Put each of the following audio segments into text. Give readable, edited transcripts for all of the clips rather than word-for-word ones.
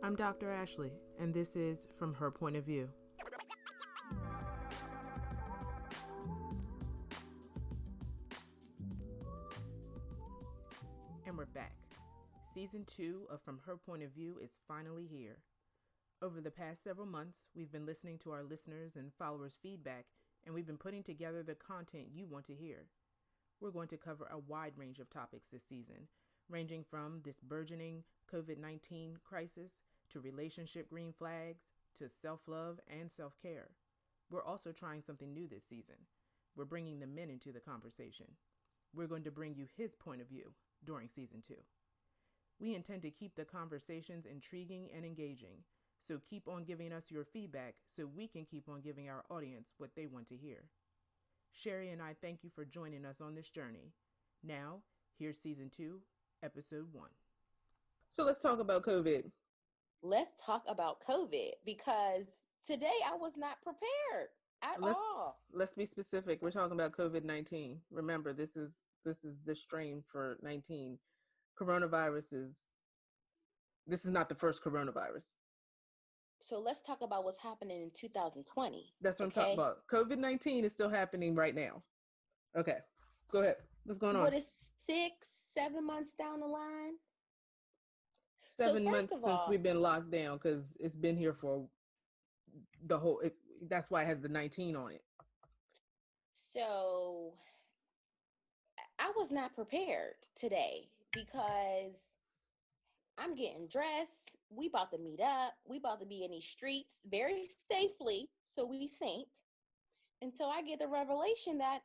I'm Dr. Ashley, and this is From Her Point of View. And we're back. Season 2 of From Her Point of View is finally here. Over the past several months, we've been listening to our listeners' and followers' feedback, and we've been putting together the content you want to hear. We're going to cover a wide range of topics this season, ranging from this burgeoning COVID-19 crisis to relationship green flags to self-love and self-care. We're also trying something new this season. We're bringing the men into the conversation. We're going to bring you his point of view during season 2. We intend to keep the conversations intriguing and engaging, so keep on giving us your feedback so we can keep on giving our audience what they want to hear. Sherry and I thank you for joining us on this journey. Now, here's season 2, episode 1. So let's talk about COVID. Let's talk about COVID, because today I was not prepared at all. Let's be specific. We're talking about COVID-19. Remember, this is the strain for 19. This is not the first coronavirus. So let's talk about what's happening in 2020. That's what I'm talking about. COVID-19 is still happening right now. Okay, go ahead. What's going on? What is 6-7 months down the line? 7 months since we've been locked down, because it's been here for the whole. That's why it has the 19 on it. So I was not prepared today because I'm getting dressed. We about to meet up. We about to be in these streets very safely, so we think. Until I get the revelation that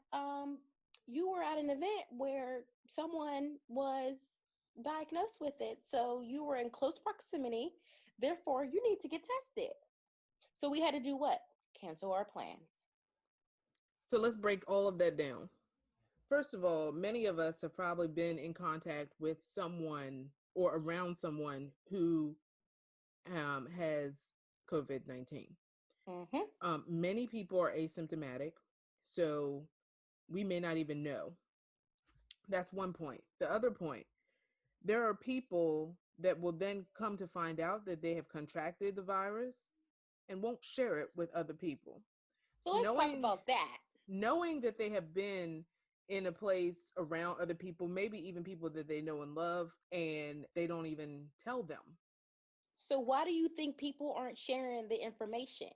you were at an event where someone was diagnosed with it, so you were in close proximity. Therefore, you need to get tested. So we had to do what? Cancel our plans. So let's break all of that down. First of all, many of us have probably been in contact with someone or around someone who has COVID-19. Mm-hmm. Many people are asymptomatic, so we may not even know. That's one point. The other point, there are people that will then come to find out that they have contracted the virus and won't share it with other people. So let's talk about that. Knowing that they have been in a place around other people, maybe even people that they know and love, and they don't even tell them. So why do you think people aren't sharing the information?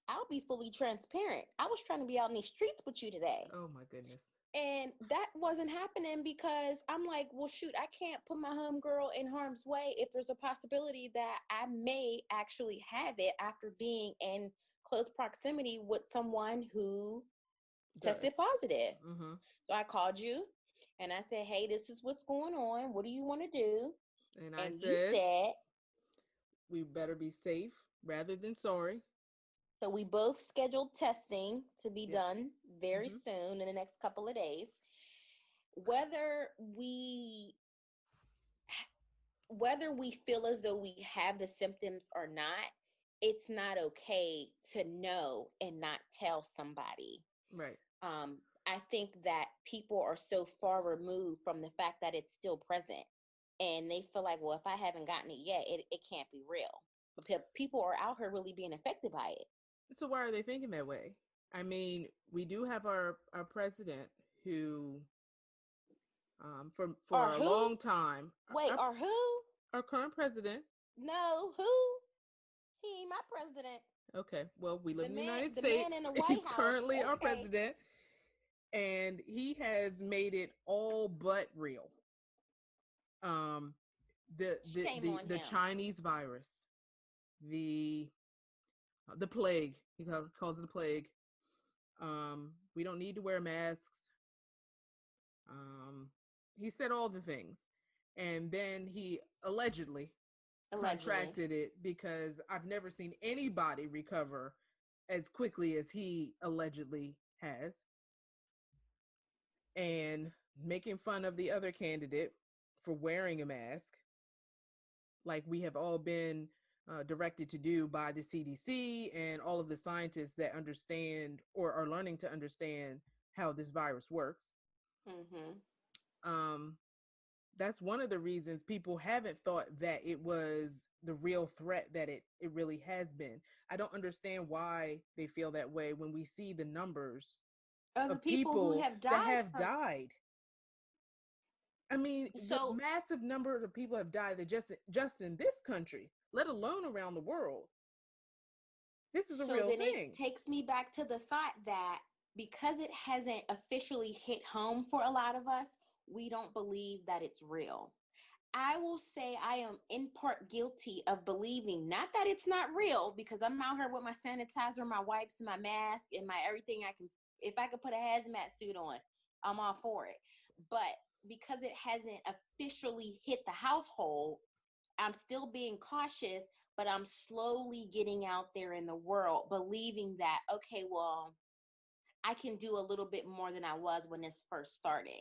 I'll be fully transparent. I was trying to be out in these streets with you today. Oh my goodness. And that wasn't happening because I'm like, well, shoot, I can't put my homegirl in harm's way if there's a possibility that I may actually have it after being in close proximity with someone who tested positive. Mm-hmm. So I called you and I said, hey, this is what's going on. What do you want to do? And you said, we better be safe rather than sorry. So we both scheduled testing to be done very soon in the next couple of days. Whether we feel as though we have the symptoms or not, it's not okay to know and not tell somebody. Right. I think that people are so far removed from the fact that it's still present, and they feel like, well, if I haven't gotten it yet, it can't be real. But people are out here really being affected by it. So why are they thinking that way? I mean, we do have our president who, for a long time. Wait, our who? Our current president. No, who? He ain't my president. Okay, well, we live in the United States. Man in the White House. He's currently our president, and he has made it all but real. The Chinese virus, the plague. He calls it a plague. We don't need to wear masks. He said all the things, and then he allegedly contracted it, because I've never seen anybody recover as quickly as he allegedly has, and making fun of the other candidate for wearing a mask, like we have all been directed to do by the CDC and all of the scientists that understand or are learning to understand how this virus works. Mm-hmm. That's one of the reasons people haven't thought that it was the real threat that it really has been. I don't understand why they feel that way when we see the numbers Or the of people who people have that died have from. died. I mean, the So massive number of people have died that just in this country, let alone around the world. This is a so real then it thing. takes me back to the thought that because it hasn't officially hit home for a lot of us, we don't believe that it's real. I will say I am in part guilty of believing, not that it's not real, because I'm out here with my sanitizer, my wipes, my mask, and my everything I can. If I could put a hazmat suit on, I'm all for it. But because it hasn't officially hit the household, I'm still being cautious, but I'm slowly getting out there in the world, believing that, okay, well, I can do a little bit more than I was when this first started.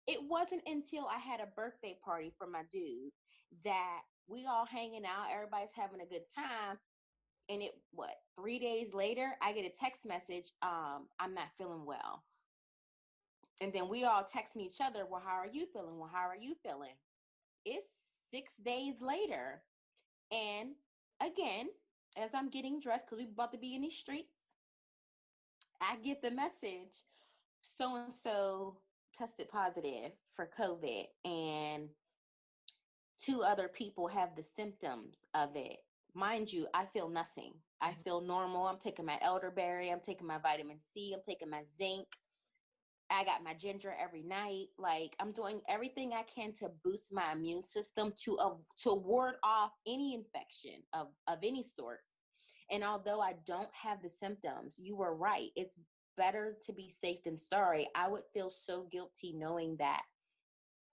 It wasn't until I had a birthday party for my dude that we all hanging out, everybody's having a good time. And it, what, 3 days later, I get a text message, I'm not feeling well. And then we all texting each other, well, how are you feeling? Well, how are you feeling? It's 6 days later. And again, as I'm getting dressed, because we're about to be in these streets, I get the message, so and so tested positive for COVID, and two other people have the symptoms of it. Mind you, I feel nothing. I feel normal. I'm taking my elderberry, I'm taking my vitamin C, I'm taking my zinc. I got my ginger every night. Like, I'm doing everything I can to boost my immune system to ward off any infection of any sorts. And although I don't have the symptoms, you were right. It's better to be safe than sorry. I would feel so guilty knowing that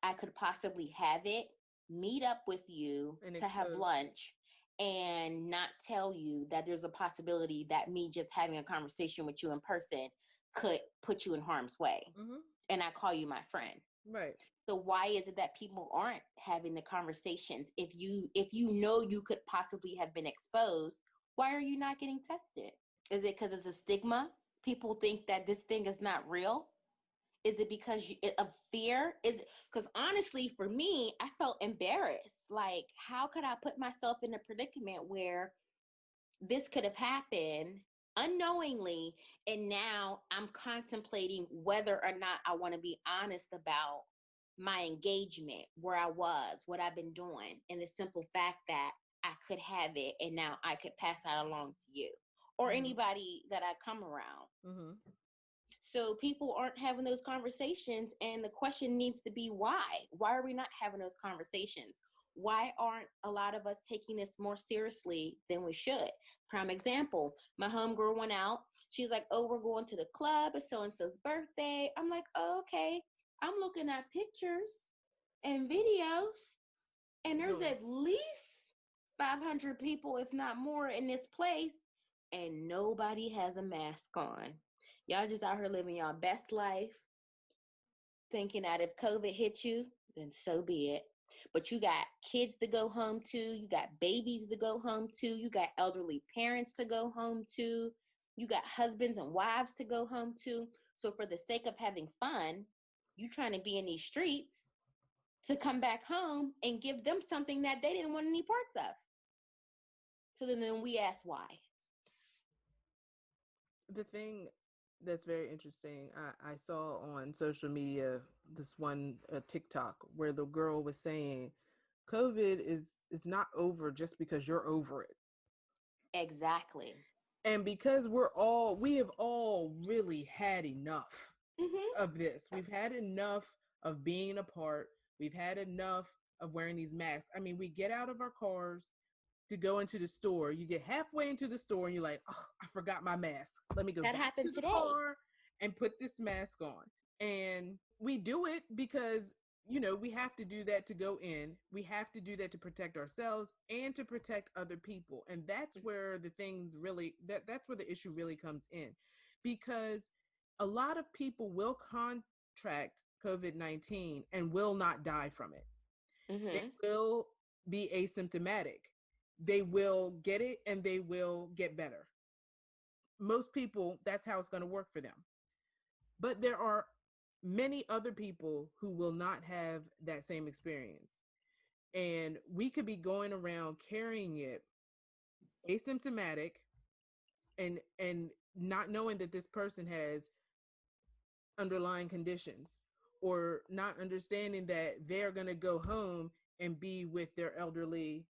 I could possibly have it, meet up with you And to have expose. lunch, and not tell you that there's a possibility that me just having a conversation with you in person could put you in harm's way. Mm-hmm. And I call you my friend. Right. So why is it that people aren't having the conversations? If you know you could possibly have been exposed, why are you not getting tested? Is it because it's a stigma? People think that this thing is not real. Is it because of fear? Is it because honestly, for me, I felt embarrassed. Like, how could I put myself in a predicament where this could have happened unknowingly, and now I'm contemplating whether or not I want to be honest about my engagement, where I was, what I've been doing, and the simple fact that I could have it and now I could pass that along to you or Mm-hmm. anybody that I come around. Mm-hmm. So people aren't having those conversations, and the question needs to be why? Why are we not having those conversations? Why aren't a lot of us taking this more seriously than we should? Prime example, my homegirl went out. She's like, oh, we're going to the club. It's so-and-so's birthday. I'm like, oh, okay. I'm looking at pictures and videos, and there's Really. at least 500 people, if not more, in this place, and nobody has a mask on. Y'all just out here living y'all best life, thinking that if COVID hit you, then so be it. But you got kids to go home to, you got babies to go home to, you got elderly parents to go home to, you got husbands and wives to go home to. So for the sake of having fun, you trying to be in these streets to come back home and give them something that they didn't want any parts of. So then we ask why. The thing that's very interesting, I saw on social media this one TikTok where the girl was saying, COVID is not over just because you're over it. Exactly. And because we have all really had enough Mm-hmm. of this. We've had enough of being apart. We've had enough of wearing these masks. I mean, we get out of our cars to go into the store. You get halfway into the store and you're like, oh, I forgot my mask. Let me go That back to happened the today. car and put this mask on. And we do it because, we have to do that to go in. We have to do that to protect ourselves and to protect other people. And that's where the things really, that's where the issue really comes in. Because a lot of people will contract COVID-19 and will not die from it. They Mm-hmm. will be asymptomatic. They will get it and they will get better. Most people, that's how it's going to work for them. But there are many other people who will not have that same experience. And we could be going around carrying it asymptomatic and not knowing that this person has underlying conditions, or not understanding that they're going to go home and be with their elderly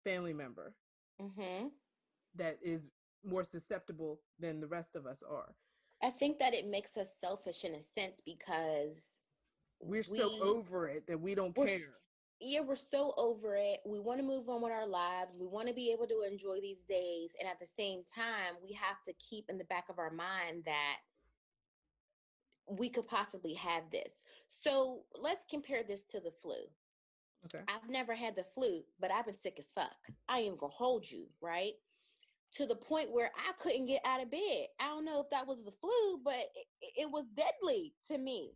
family member Mm-hmm. that is more susceptible than the rest of us are. I think that it makes us selfish in a sense because We're so we over it that we don't we're care. yeah, we're so over it. We want to move on with our lives. We want to be able to enjoy these days, and at the same time, we have to keep in the back of our mind that we could possibly have this. So let's compare this to the flu. Okay. I've never had the flu, but I've been sick as fuck. I am gonna hold you, right? To the point where I couldn't get out of bed. I don't know if that was the flu, but it was deadly to me.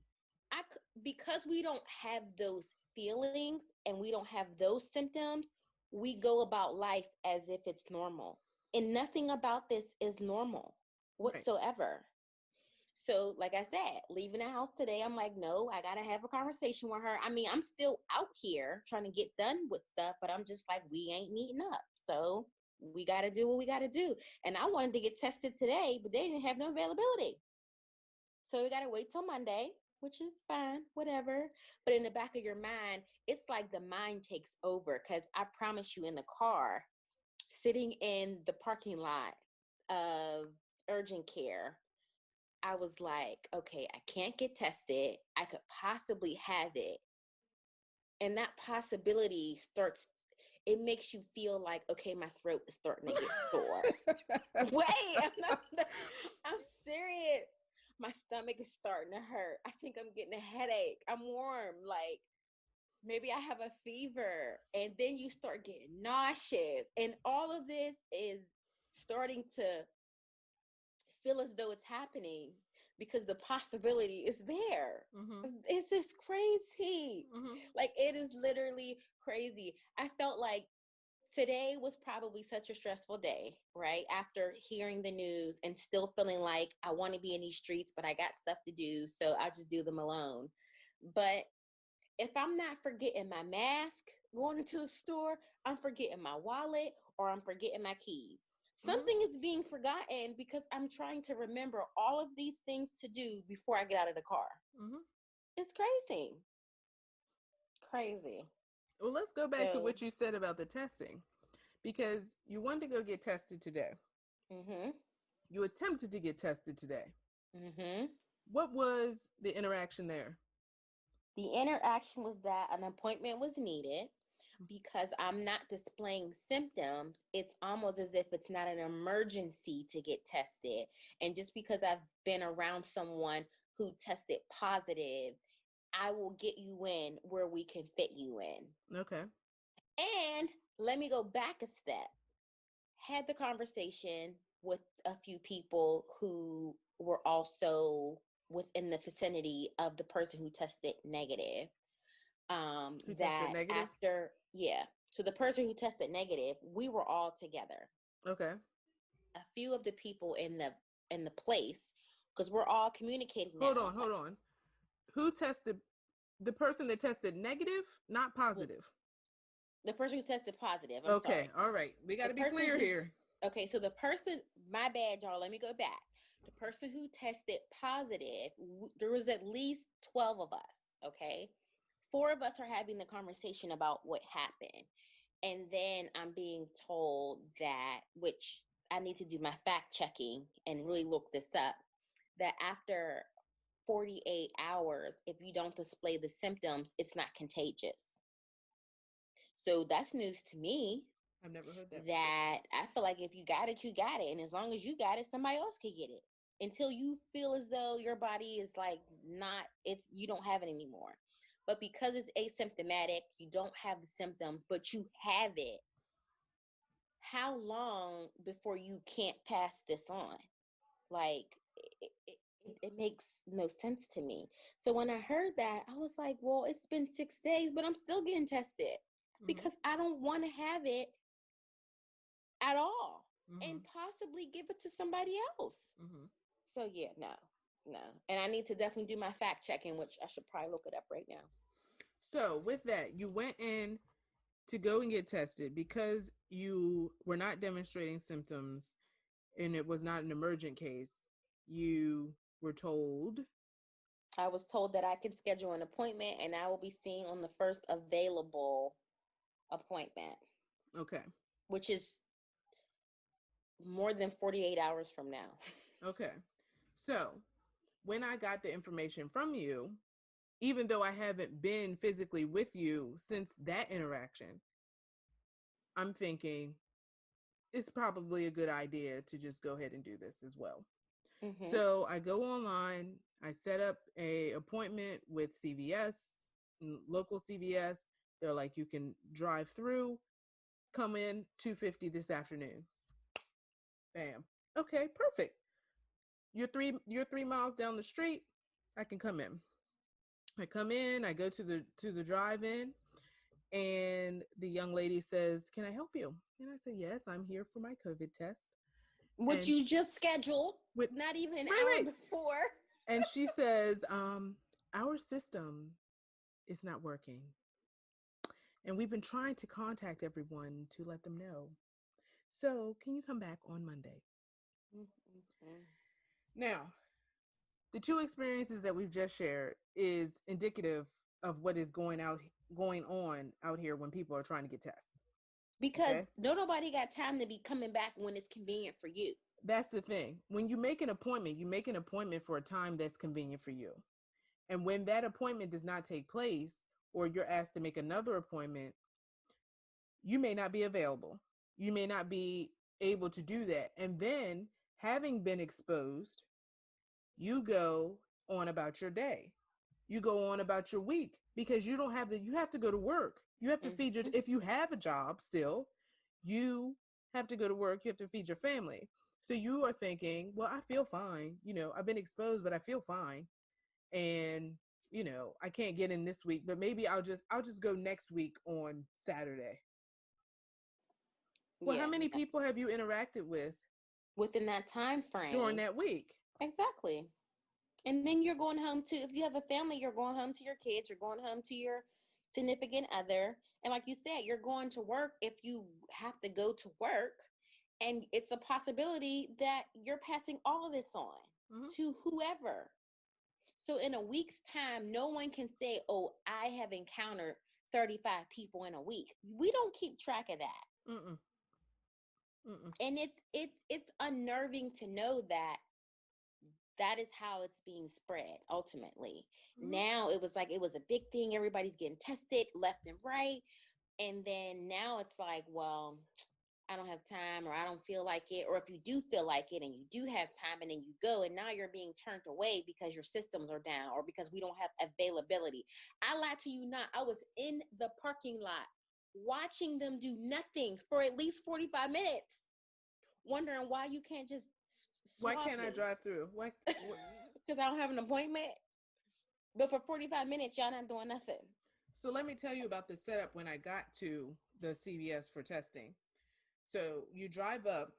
Because we don't have those feelings and we don't have those symptoms, we go about life as if it's normal. And nothing about this is normal Right. whatsoever. So, like I said, leaving the house today, I'm like, no, I got to have a conversation with her. I mean, I'm still out here trying to get done with stuff, but I'm just like, we ain't meeting up. So, we got to do what we got to do. And I wanted to get tested today, but they didn't have no availability. So, we got to wait till Monday, which is fine, whatever. But in the back of your mind, it's like the mind takes over because I promise you, in the car, sitting in the parking lot of urgent care, I was like, okay, I can't get tested. I could possibly have it. And that possibility starts, it makes you feel like, okay, my throat is starting to get sore. Wait, I'm serious. My stomach is starting to hurt. I think I'm getting a headache. I'm warm. Like, maybe I have a fever. And then you start getting nauseous. And all of this is starting to feel as though it's happening because the possibility is there. Mm-hmm. It's just crazy. Mm-hmm. Like, it is literally crazy. I felt like today was probably such a stressful day, right? After hearing the news and still feeling like I want to be in these streets, but I got stuff to do, so I'll just do them alone. But if I'm not forgetting my mask going into a store, I'm forgetting my wallet or I'm forgetting my keys. Mm-hmm. Something is being forgotten because I'm trying to remember all of these things to do before I get out of the car. Mm-hmm. It's crazy. Crazy. Well, let's go back to So, what you said about the testing, because you wanted to go get tested today. mhm. You attempted to get tested today. Mhm. What was the interaction there? The interaction was that an appointment was needed because I'm not displaying symptoms. It's almost as if it's not an emergency to get tested. And just because I've been around someone who tested positive, I will get you in where we can fit you in. Okay. And let me go back a step. Had the conversation with a few people who were also within the vicinity of the person who tested negative. Who tested That negative? after, yeah, so the person who tested negative, we were all together. Okay. A few of the people in the place, because we're all communicating Hold now. on, hold on. Who tested? The person that tested negative, not Well, positive. the person who tested positive, I'm Okay, sorry. all right. We got The to be person clear who, here. okay, so the person, my bad, y'all, let me go back. The person who tested positive, there was at least 12 of us, okay? Four of us are having the conversation about what happened. And then I'm being told that, which I need to do my fact checking and really look this up, that after 48 hours, if you don't display the symptoms, it's not contagious. So that's news to me, I've never heard that before. that I feel like if you got it, you got it. And as long as you got it, somebody else can get it until you feel as though your body is like not, it's, you don't have it anymore. But because it's asymptomatic, you don't have the symptoms, but you have it. How long before you can't pass this on? Like, it makes no sense to me. So when I heard that, I was like, well, it's been 6 days, but I'm still getting tested Mm-hmm. because I don't want to have it at all and Mm-hmm. possibly give it to somebody else. Mm-hmm. So yeah, no. No. And I need to definitely do my fact checking, which I should probably look it up right now. So with that, you went in to go and get tested because you were not demonstrating symptoms and it was not an emergent case. You were told, I was told that I could schedule an appointment and I will be seen on the first available appointment, okay, which is more than 48 hours from now. okay. So when I got the information from you, even though I haven't been physically with you since that interaction, I'm thinking it's probably a good idea to just go ahead and do this as well. Mm-hmm. So I go online, I set up a appointment with CVS, local CVS. They're like, you can drive through, come in 2:50 this afternoon. Bam. Okay, perfect. You're 3 miles down the street. I can come in. I come in, I go to the drive-in, and the young lady says, "Can I help you?" And I say, "Yes, I'm here for my COVID test." Which And you just scheduled, with not even an wait, hour wait. before. And she says, "Our system is not working, and we've been trying to contact everyone to let them know. So, can you come back on Monday?" Mm-hmm. Now, the two experiences that we've just shared is indicative of what is going on out here when people are trying to get tests. Because Okay? nobody got time to be coming back when it's convenient for you. That's the thing. When you make an appointment, you make an appointment for a time that's convenient for you. And when that appointment does not take place, or you're asked to make another appointment, you may not be available. You may not be able to do that. And then, having been exposed, you go on about your day. You go on about your week because you don't have the, you have to go to work. You have to feed your, Mm-hmm. if you have a job still, you have to go to work. You have to feed your family. So you are thinking, well, I feel fine. I've been exposed, but I feel fine. And, I can't get in this week, but maybe I'll just go next week on Saturday. Well, how Yeah. many people have you interacted with Within that time during frame. that week? Exactly. And then you're going home to, if you have a family, you're going home to your kids, you're going home to your significant other. And like you said, you're going to work if you have to go to work. And it's a possibility that you're passing all of this on Mm-hmm. to whoever. So in a week's time, no one can say, oh, I have encountered 35 people in a week. We don't keep track of that. Mm-mm. Mm-mm. And it's unnerving to know that that is how it's being spread ultimately. Mm-hmm. Now it was like it was a big thing, everybody's getting tested left and right, and then now it's like, well, I don't have time, or I don't feel like it, or if you do feel like it and you do have time and then you go, and now you're being turned away because your systems are down or because we don't have availability. I lie to you not, I was in the parking lot watching them do nothing for at least 45 minutes, wondering why you can't just Why swab can't I me. drive through? Why? Because I don't have an appointment. But for 45 minutes, y'all not doing nothing. So let me tell you about the setup when I got to the CVS for testing. So you drive up,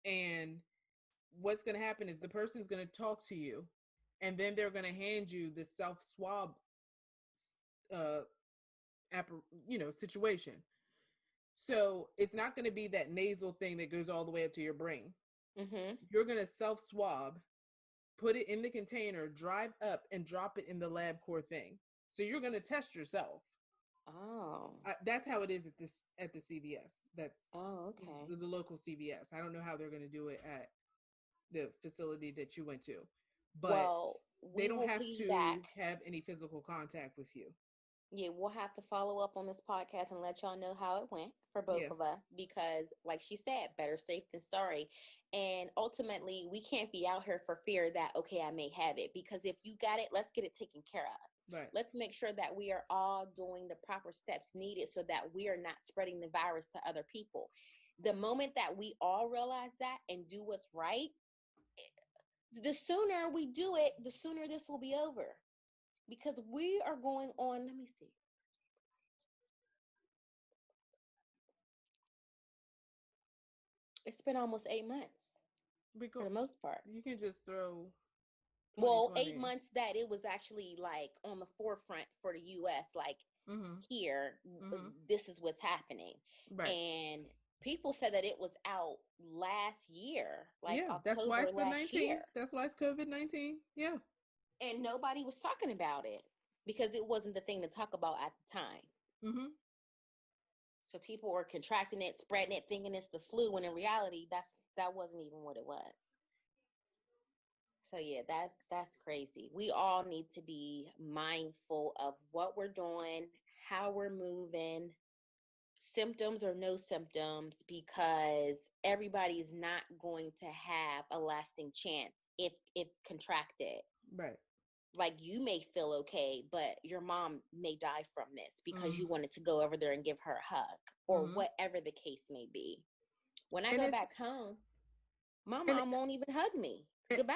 and what's going to happen is the person's going to talk to you, and then they're going to hand you the self swab, uh, situation. So it's not going to be that nasal thing that goes all the way up to your brain. Mm-hmm. You're going to self swab, put it in the container, drive up, and drop it in the LabCorp thing. So you're going to test yourself. Oh. That's how it is at the CVS. That's Oh, okay. the local CVS. I don't know how they're going to do it at the facility that you went to, but Well, they we don't will have piggyback. to have any physical contact with you. Yeah, we'll have to follow up on this podcast and let y'all know how it went for both Yeah. of us because, like she said, better safe than sorry. And ultimately, we can't be out here for fear that, okay, I may have it. Because if you got it, let's get it taken care of. Right. Let's make sure that we are all doing the proper steps needed so that we are not spreading the virus to other people. The moment that we all realize that and do what's right, the sooner we do it, the sooner this will be over. Because we are going on, let me see. It's been almost 8 months for Because the most part. you can just throw. Well, 8 2020. months that it was actually like on the forefront for the US, like Mm-hmm. here, Mm-hmm. this is what's happening. Right. And people said that it was out last year, like Yeah, that's why October it's the last 19. year. That's why it's COVID-19. Yeah. And nobody was talking about it because it wasn't the thing to talk about at the time. Mm-hmm. So people were contracting it, spreading it, thinking it's the flu, when in reality, that wasn't even what it was. So yeah, that's crazy. We all need to be mindful of what we're doing, how we're moving, symptoms or no symptoms, because everybody is not going to have a lasting chance if it contracted. Right. Like, you may feel okay, but your mom may die from this because Mm. you wanted to go over there and give her a hug, or Mm-hmm. whatever the case may be. When I And go it's back home, my and mom won't even hug me. it, Goodbye.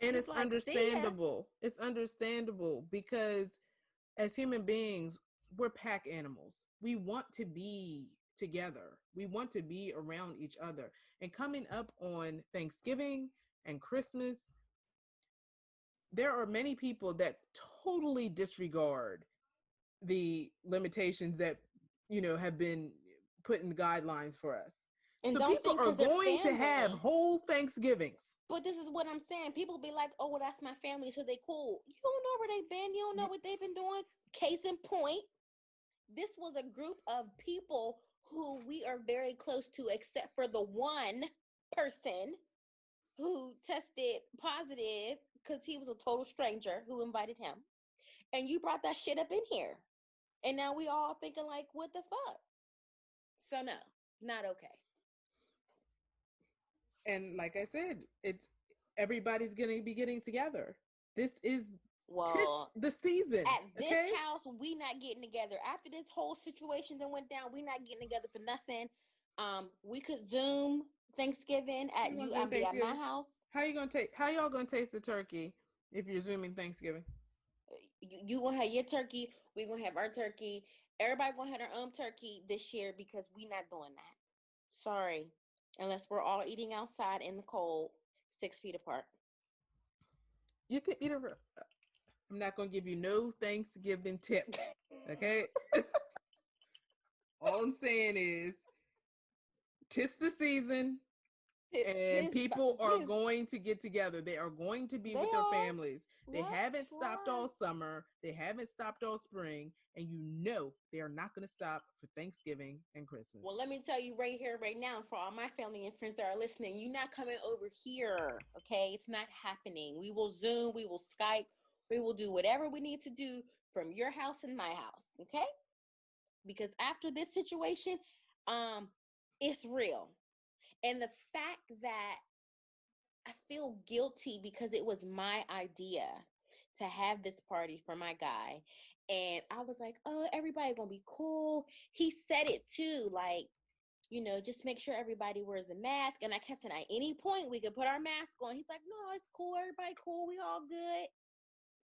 and She's it's like, see ya. understandable. It's understandable because as human beings, we're pack animals. We want to be together. We want to be around each other. And coming up on Thanksgiving and Christmas, there are many people that totally disregard the limitations that have been put in guidelines for us. And So don't people think are because they're going to have family. whole Thanksgivings. But this is what I'm saying. People be like, oh, well, that's my family, so they cool. You don't know where they've been. You don't know what they've been doing. Case in point, this was a group of people who we are very close to, except for the one person who tested positive because he was a total stranger who invited him. And you brought that shit up in here. And now we all thinking like, what the fuck? So no, not okay. And like I said, it's everybody's going to be getting together. This is Well, the season. at this Okay. house, we not getting together. After this whole situation that went down, we not getting together for nothing. We could Zoom Thanksgiving at You want you. to zoom Be at my Thanksgiving? house. How y'all gonna taste the turkey if you're zooming Thanksgiving? You gonna have your turkey. We gonna have our turkey. Everybody gonna have their own turkey this year because we not doing that. Sorry, unless we're all eating outside in the cold, 6 feet apart. You can eat a. I'm not gonna give you no Thanksgiving tip. Okay. All I'm saying is, tis the season, and Tis, people are tis, going to get together. They are going to be they with their are. families. They Yep, haven't sure stopped are. all summer. They haven't stopped all spring, and they are not going to stop for Thanksgiving and Christmas. Well, let me tell you right here, right now, for all my family and friends that are listening, you're not coming over here, okay? It's not happening. We will Zoom, we will Skype, we will do whatever we need to do from your house and my house, okay? Because after this situation, it's real. And the fact that I feel guilty because it was my idea to have this party for my guy. And I was like, oh, everybody gonna be cool. He said it too, like, just make sure everybody wears a mask. And I kept saying, at any point we could put our mask on. He's like, no, it's cool. Everybody cool. We all good.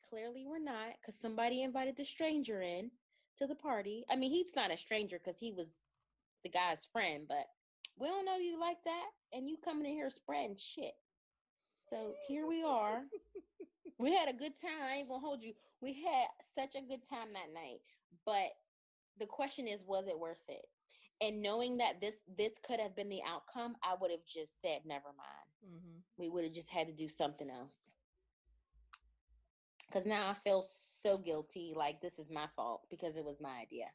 Clearly we're not, because somebody invited the stranger in to the party. I mean, he's not a stranger because he was the guy's friend, but we don't know you like that. And you coming in here spreading shit. So here we are. We had a good time. I ain't gonna hold you. We had such a good time that night. But the question is, was it worth it? And knowing that this could have been the outcome, I would have just said, never mind. Mm-hmm. We would have just had to do something else. Because now I feel so guilty, like this is my fault because it was my idea.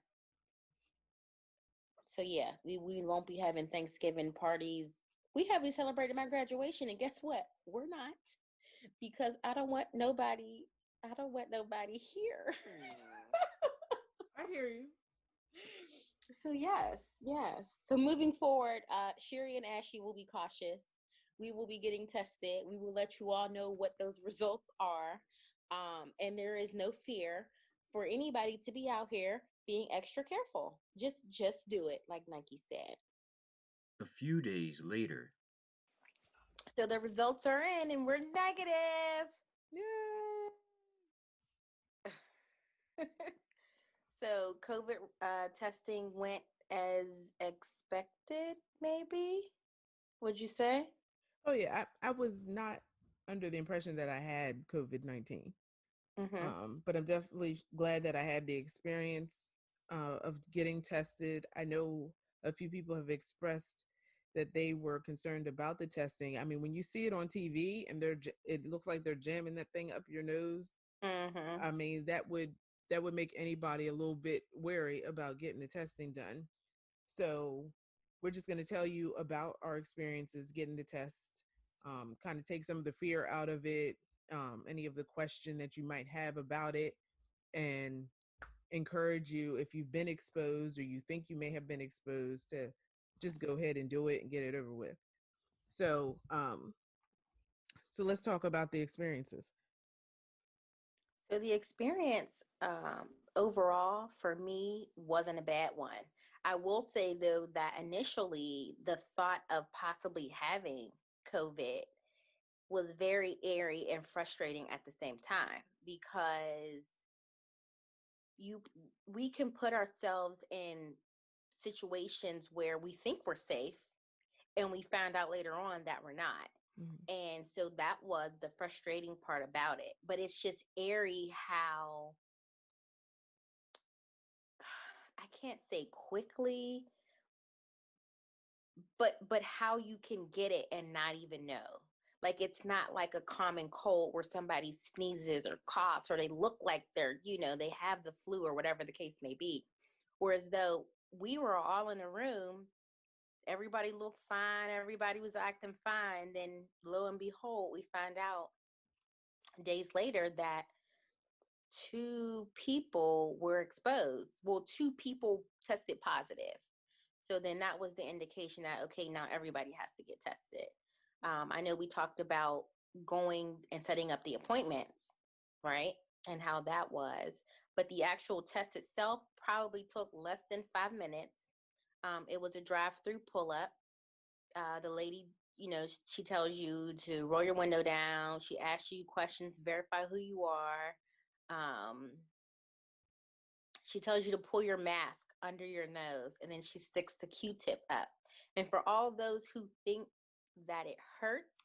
So yeah, we won't be having Thanksgiving parties. We celebrated my graduation, and guess what? We're not, because I don't want nobody here. I hear you. So yes. So moving forward, Sherry and Ashley will be cautious. We will be getting tested. We will let you all know what those results are. And there is no fear for anybody to be out here being extra careful. Just do it, like Nike said. A few days later. So the results are in and we're negative. Yeah. So COVID testing went as expected, maybe? Would you say? Oh yeah, I was not. under the impression that I had COVID-19. Mm-hmm. But I'm definitely glad that I had the experience of getting tested. I know a few people have expressed that they were concerned about the testing. I mean, when you see it on TV and it looks like they're jamming that thing up your nose. Mm-hmm. I mean, that would make anybody a little bit wary about getting the testing done. So we're just going to tell you about our experiences getting the test, kind of take some of the fear out of it, any of the question that you might have about it, and encourage you, if you've been exposed or you think you may have been exposed, to just go ahead and do it and get it over with. So, so let's talk about the experiences. So the experience overall for me wasn't a bad one. I will say though that initially the thought of possibly having COVID was very airy and frustrating at the same time because you we can put ourselves in situations where we think we're safe and we found out later on that we're not. Mhm. And so that was the frustrating part about it. But it's just airy how I can't say quickly, but how you can get it and not even know. Like it's not like a common cold where somebody sneezes or coughs or they look like they're, they have the flu or whatever the case may be. Whereas though we were all in a room, everybody looked fine, everybody was acting fine. Then lo and behold, we find out days later that two people were exposed. Well, two people tested positive. So then that was the indication that, okay, now everybody has to get tested. I know we talked about going and setting up the appointments, right? And how that was. But the actual test itself probably took less than 5 minutes. It was a drive through pull up. The lady, she tells you to roll your window down. She asks you questions, verify who you are. Um, she tells you to pull your mask under your nose, and then she sticks the Q-tip up. And for all those who think that it hurts,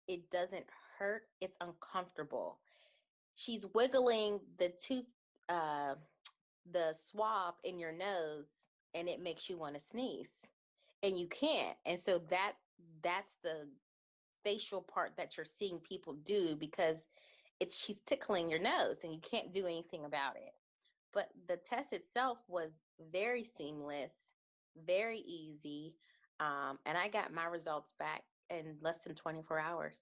it doesn't hurt. It's uncomfortable. She's wiggling uh, the swab in your nose, and it makes you want to sneeze, and you can't. And so that's the facial part that you're seeing people do because she's tickling your nose, and you can't do anything about it. But the test itself was very seamless, very easy. And I got my results back in less than 24 hours.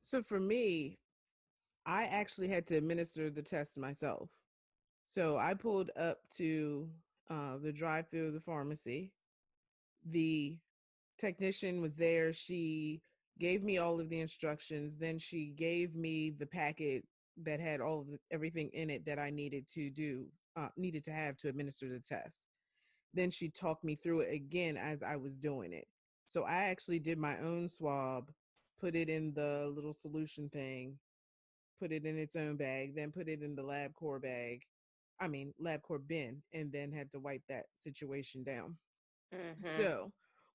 So for me, I actually had to administer the test myself. So I pulled up to the drive-through of the pharmacy. The technician was there. She gave me all of the instructions. Then she gave me the packet that had everything in it that I needed to have to administer the test. Then she talked me through it again as I was doing it. So I actually did my own swab, put it in the little solution thing, put it in its own bag, then put it in the LabCorp bin, and then had to wipe that situation down. Mm-hmm. So,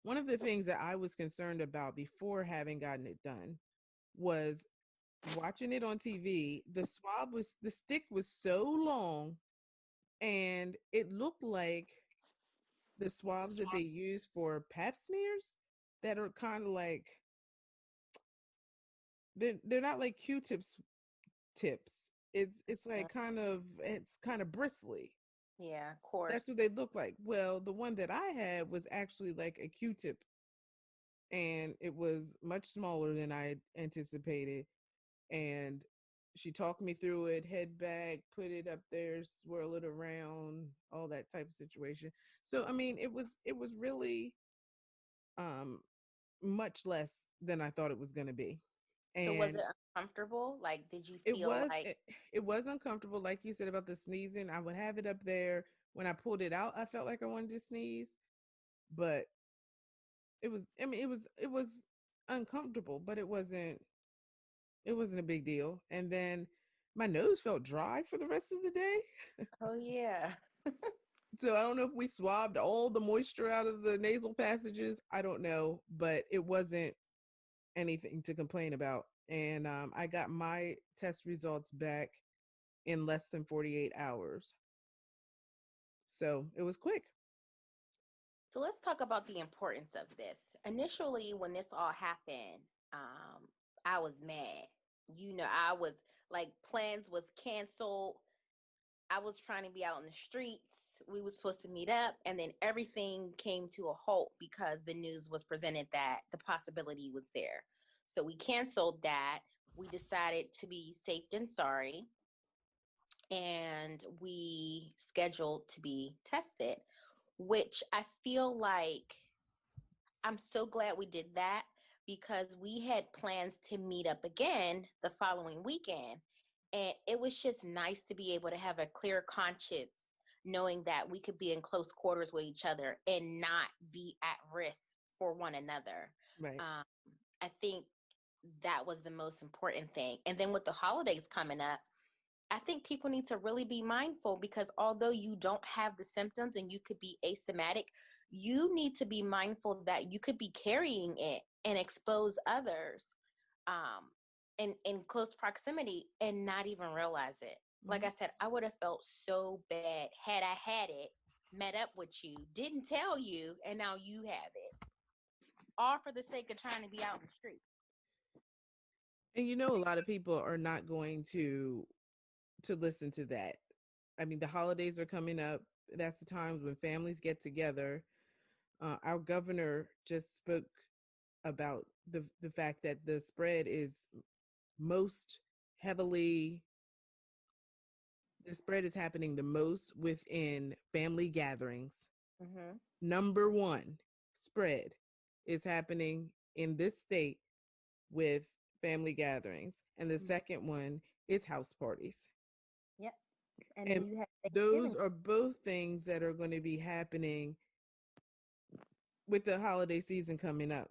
one of the things that I was concerned about before having gotten it done was watching it on TV. The stick was so long, and it looked like the swabs that they use for pap smears that are kind of like, they're not like Q-tips tips. It's like it's kind of bristly. Yeah, of That's what course. they look like. Well, the one that I had was actually like a Q-tip, and it was much smaller than I anticipated. And she talked me through it, head back, put it up there, swirl it around, all that type of situation. So I mean, it was really um much less than I thought it was going to be. So was And it uncomfortable? Like, did you it feel was like, it, it was uncomfortable, like you said about the sneezing. I would have it up there. When I pulled it out, I felt like I wanted to sneeze, but it was uncomfortable, but it wasn't a big deal. And then my nose felt dry for the rest of the day. oh, yeah. So I don't know if we swabbed all the moisture out of the nasal passages. I don't know, but it wasn't anything to complain about. And I got my test results back in less than 48 hours. So it was quick. So let's talk about the importance of this. Initially, when this all happened, I was mad. I was like, plans was canceled. I was trying to be out in the streets. We were supposed to meet up, and then everything came to a halt because the news was presented that the possibility was there. So we canceled that. We decided to be safe than sorry, and we scheduled to be tested, which I feel like I'm so glad we did that because we had plans to meet up again the following weekend. And it was just nice to be able to have a clear conscience, knowing that we could be in close quarters with each other and not be at risk for one another. Right. Um, I think that was the most important thing. And then with the holidays coming up, I think people need to really be mindful because although you don't have the symptoms and you could be asymptomatic, you need to be mindful that you could be carrying it and expose others in close proximity and not even realize it. Like Mm-hmm. I said, I would have felt so bad had I had it, met up with you, didn't tell you, and now you have it. All for the sake of trying to be out in the street. And a lot of people are not going to listen to that. I mean, the holidays are coming up. That's the times when families get together. Our governor just spoke about the fact that the spread is most heavily the spread is happening the most within family gatherings. Mm-hmm. Number one spread is happening in this state with family gatherings, and the second one is house parties. Yep. And And then you have those Thanksgiving. are both things that are going to be happening with the holiday season coming up.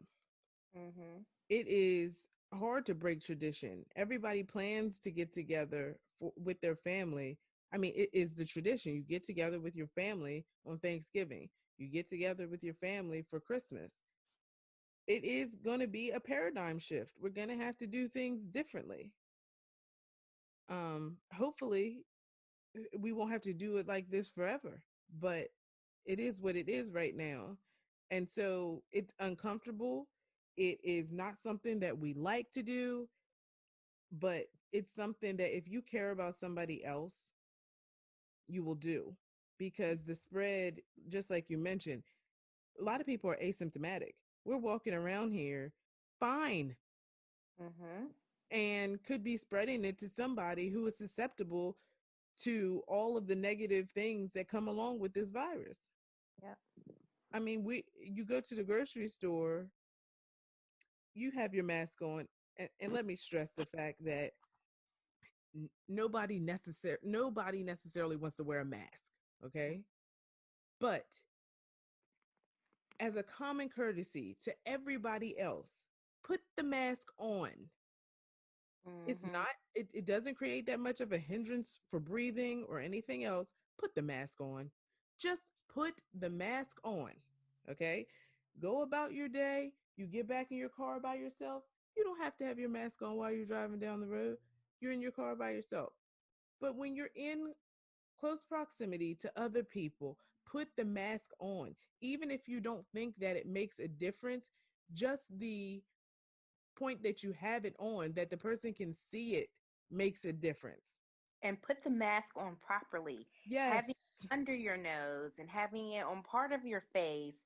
Mm-hmm. It is hard to break tradition. Everybody plans to get together with their family. I mean, it is the tradition. You get together with your family on Thanksgiving. You get together with your family for Christmas. It is going to be a paradigm shift. We're going to have to do things differently. Hopefully we won't have to do it like this forever, but it is what it is right now. And so it's uncomfortable. It is not something that we like to do, but it's something that if you care about somebody else, you will do, because the spread, just like you mentioned, a lot of people are asymptomatic. We're walking around here fine Mm-hmm. and could be spreading it to somebody who is susceptible to all of the negative things that come along with this virus. Yep. I mean, you go to the grocery store, you have your mask on, and let me stress the fact that nobody necessarily wants to wear a mask, okay? But as a common courtesy to everybody else, put the mask on. It's Mm-hmm. not it doesn't create that much of a hindrance for breathing or anything else. Put the mask on. Just put the mask on. Okay? Go about your day. You get back in your car by yourself. You don't have to have your mask on while you're driving down the road. You're in your car by yourself. But when you're in close proximity to other people, put the mask on. Even if you don't think that it makes a difference, just the point that you have it on, that the person can see it, makes a difference. And put the mask on properly. Having Yes. it under your nose and having it on part of your face,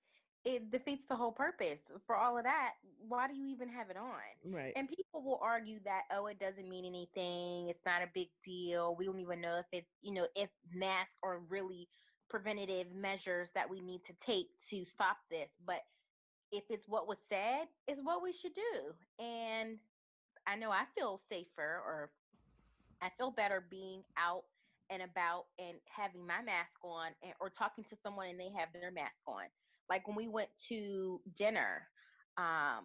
it defeats the whole purpose. For all of that, why do you even have it on? Right. And people will argue that, oh, it doesn't mean anything. It's not a big deal. We don't even know if it's, if masks are really preventative measures that we need to take to stop this. But if it's what was said, it's what we should do. And I know I feel safer, or I feel better being out and about and having my mask on, or talking to someone and they have their mask on. Like when we went to dinner, um,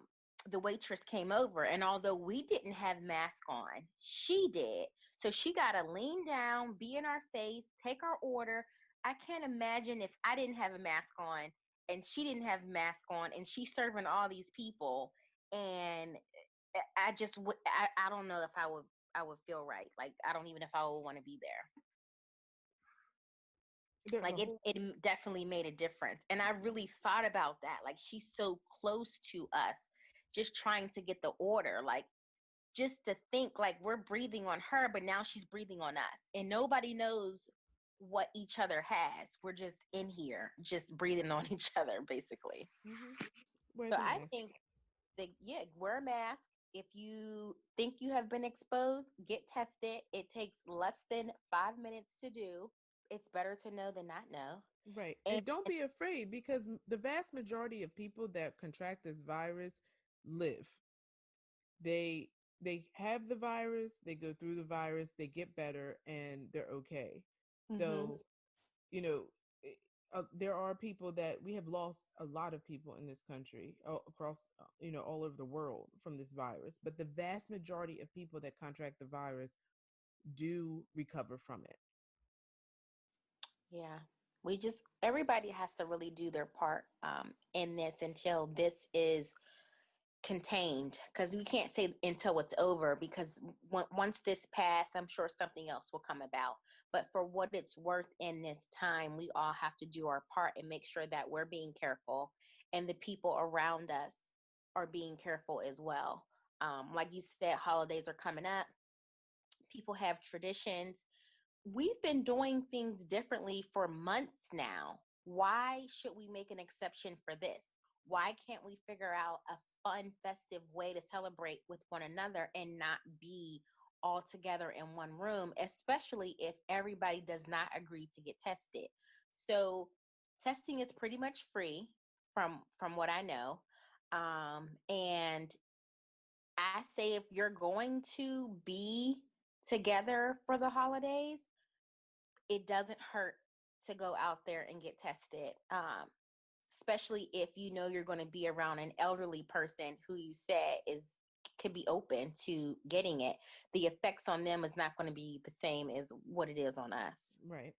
the waitress came over, and although we didn't have mask on, she did. So she got to lean down, be in our face, take our order. I can't imagine if I didn't have a mask on and she didn't have a mask on and she's serving all these people. and I just would. I don't know if I would feel right. Like I don't even know if I would want to be there. Like it definitely made a difference, and I really thought about that. Like she's so close to us, just trying to get the order. Like just to think like we're breathing on her, but now she's breathing on us, and nobody knows what each other has. We're just in here, just breathing on each other, basically. So I think that wear a mask. If you think you have been exposed, get tested. It takes less than 5 minutes to do. It's better to know than not know. Right. And don't be afraid, because the vast majority of people that contract this virus live. They have the virus, they go through the virus, they get better, and they're okay. So, you know, there are people that we have lost a lot of people in this country across, all over the world from this virus. But the vast majority of people that contract the virus do recover from it. Yeah. Everybody has to really do their part in this until this is contained, because we can't say until it's over, because once this passed, I'm sure something else will come about. But for what it's worth in this time, we all have to do our part and make sure that we're being careful and the people around us are being careful as well. Like you said, holidays are coming up. People have traditions. We've been doing things differently for months now. Why should we make an exception for this? Why can't we figure out a fun, festive way to celebrate with one another and not be all together in one room, especially if everybody does not agree to get tested? So testing is pretty much free from what I know. And I say if you're going to be together for the holidays, it doesn't hurt to go out there and get tested, especially if you know you're going to be around an elderly person who you said could be open to getting it. The effects on them is not going to be the same as what it is on us. Right.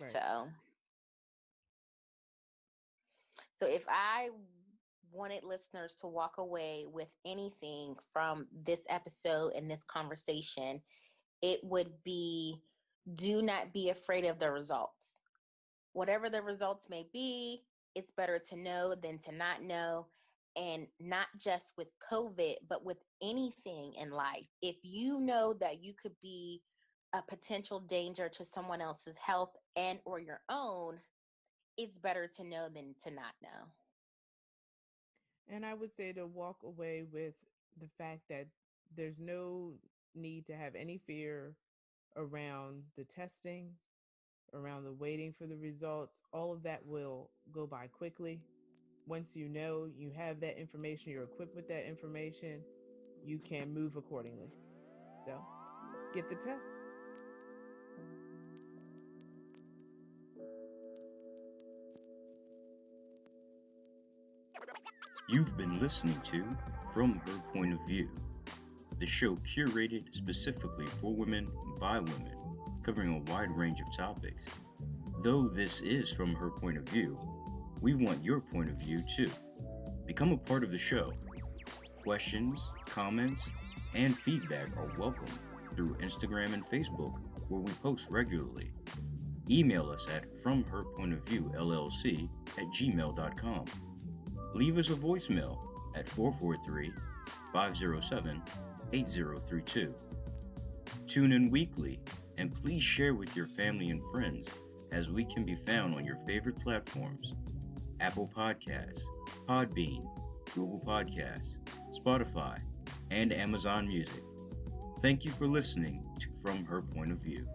So if I wanted listeners to walk away with anything from this episode and this conversation, it would be, do not be afraid of the results. Whatever the results may be, it's better to know than to not know. And not just with COVID, but with anything in life. If you know that you could be a potential danger to someone else's health and or your own, it's better to know than to not know. And I would say to walk away with the fact that there's no need to have any fear around the testing, around the waiting for the results. All of that will go by quickly. Once you know you have that information, you're equipped with that information, you can move accordingly. So get the test. You've been listening to From Her Point of View, the show curated specifically for women by women, covering a wide range of topics. Though this is from her point of view, we want your point of view too. Become a part of the show. Questions, comments, and feedback are welcome through Instagram and Facebook, where we post regularly. Email us at fromherpointofviewllc@gmail.com. Leave us a voicemail at 443-507-8032. Tune in weekly, and please share with your family and friends, as we can be found on your favorite platforms: Apple Podcasts, Podbean, Google Podcasts, Spotify, and Amazon Music. Thank you for listening to From Her Point of View.